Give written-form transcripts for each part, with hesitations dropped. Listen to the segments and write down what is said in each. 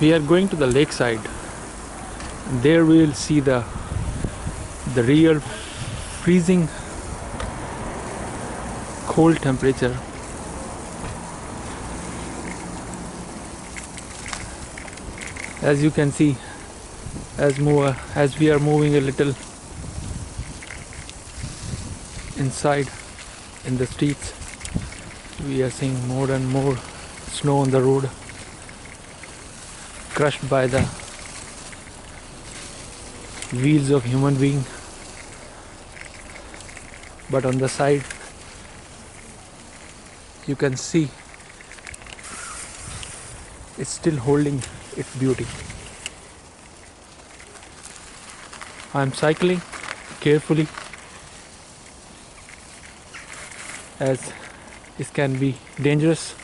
We are going to the lakeside. There we will see the real freezing cold temperature. As you can see, as we are moving a little inside in the streets, we are seeing more and more snow on the road, crushed by the wheels of human being. But on the side you can see it's still holding its beauty. I am cycling carefully, as it can be dangerous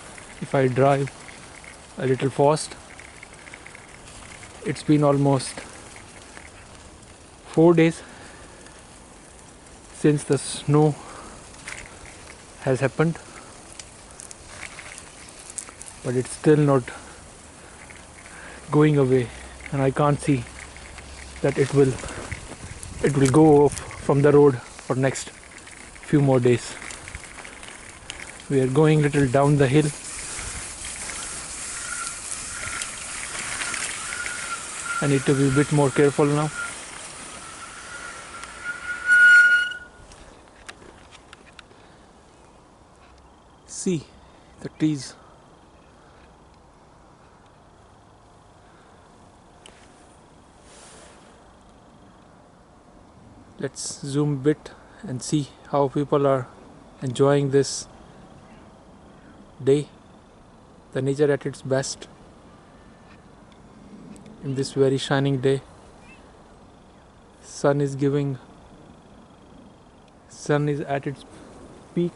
if I drive a little fast. It's been almost 4 days since the snow has happened, but it's still not going away, and I can't see that it will go off from the road for next few more days. We are going little down the hill. I need to be a bit more careful now. See the trees. Let's zoom a bit and see how people are enjoying this day, the nature at its best in this very shining day. Sun is at its peak.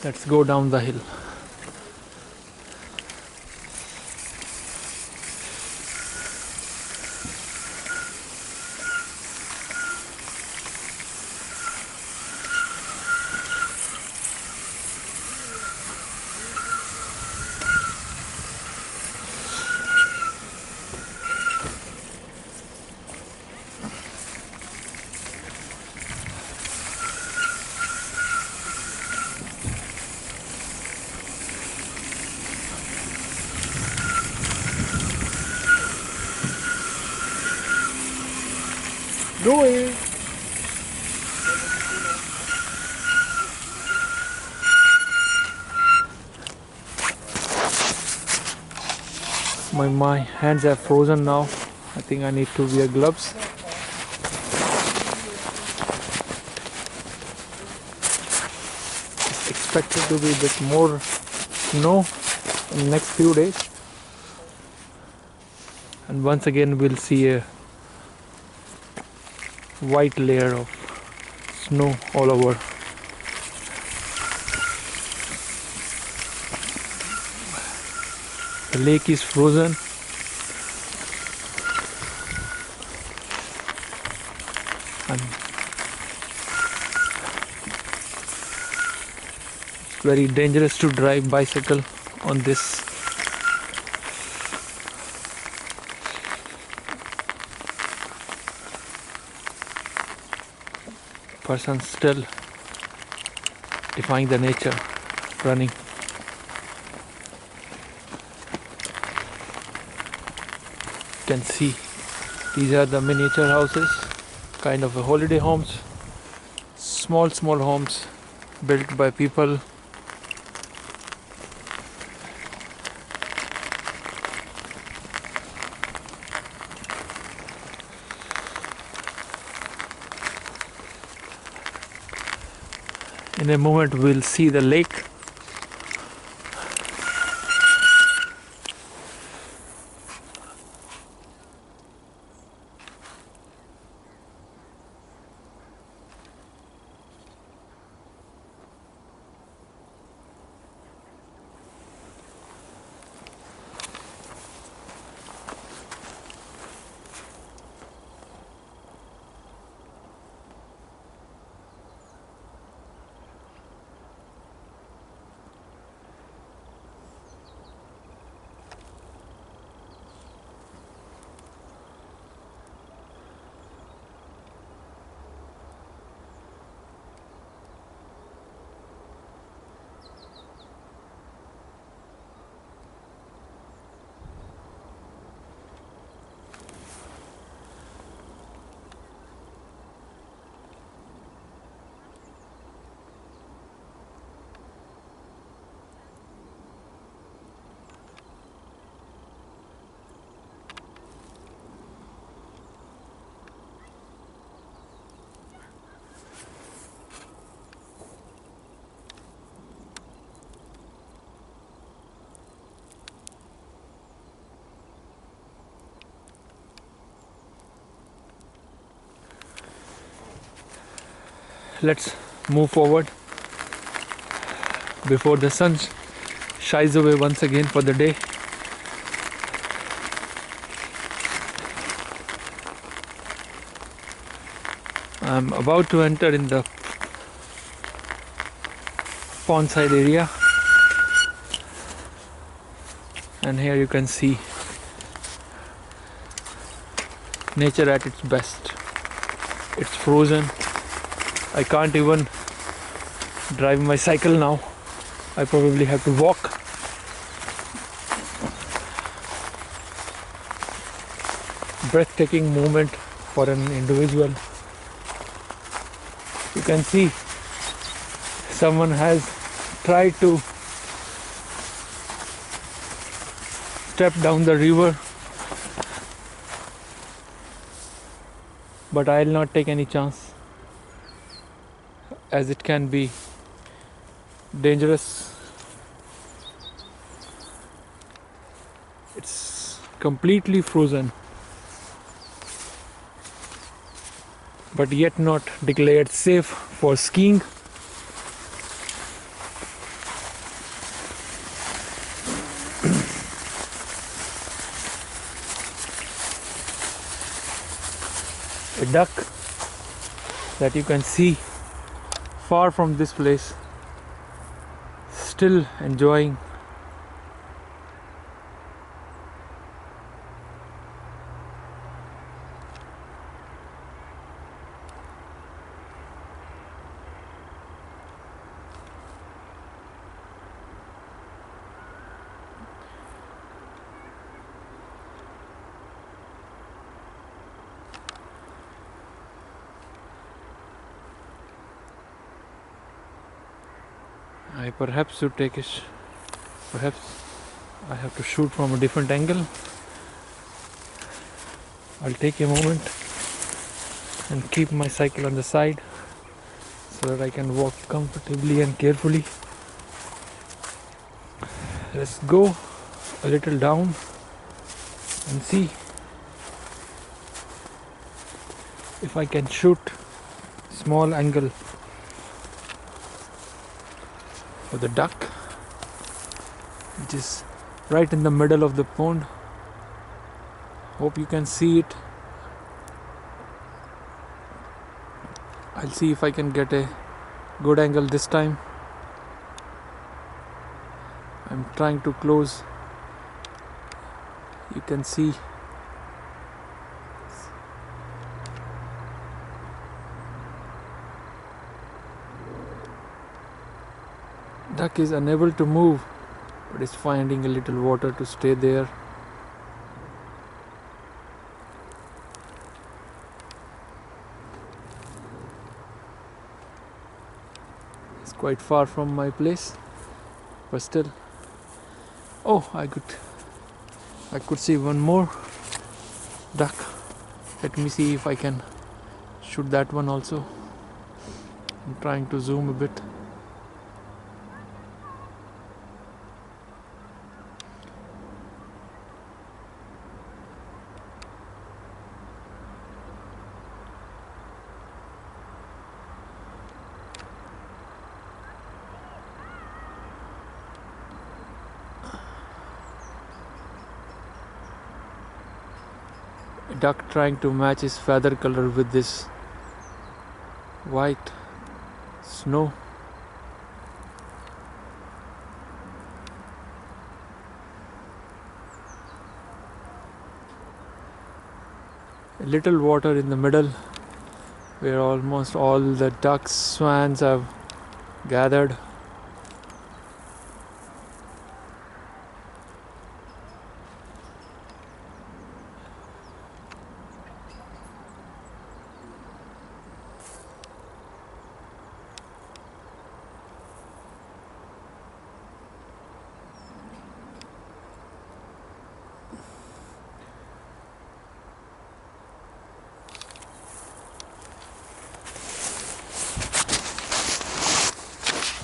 Let's go down the hill. Go away. My hands are frozen now. I think I need to wear gloves. It's expected to be a bit more snow in the next few days. And once again we'll see a white layer of snow all over. The lake is frozen. And it's very dangerous to drive bicycle on this. Person still defying the nature, running. You can see these are the miniature houses, kind of a holiday homes, small homes built by people. In a moment we'll see the lake. let's move forward before the sun shies away once again for the day. I'm about to enter in the pond side area, and here you can see nature at its best. It's frozen. I can't even drive my cycle now. I probably have to walk. Breathtaking moment for an individual. You can see someone has tried to step down the river, but I'll not take any chance, as it can be dangerous. It's completely frozen, but yet not declared safe for skiing. A duck that you can see far from this place, still enjoying I perhaps should take it. Perhaps I have to shoot from a different angle. I'll take a moment and keep my cycle on the side so that I can walk comfortably and carefully. Let's go a little down and see if I can shoot small angle for the duck, which is right in the middle of the pond. Hope you can see it. I'll see if I can get a good angle this time. I'm trying to close. You can see duck is unable to move, but is finding a little water to stay there. It's quite far from my place, but still. Oh, I could see one more duck. Let me see if I can shoot that one also. I'm trying to zoom a bit. Duck trying to match his feather color with this white snow. A little water in the middle where almost all the ducks, swans have gathered.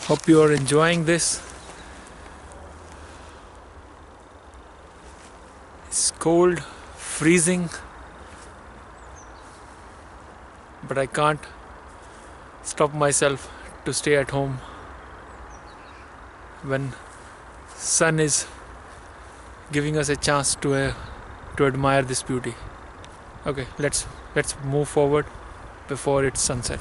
Hope you are enjoying this. It's cold, freezing, but I can't stop myself to stay at home when sun is giving us a chance to admire this beauty. Okay, let's move forward before it's sunset.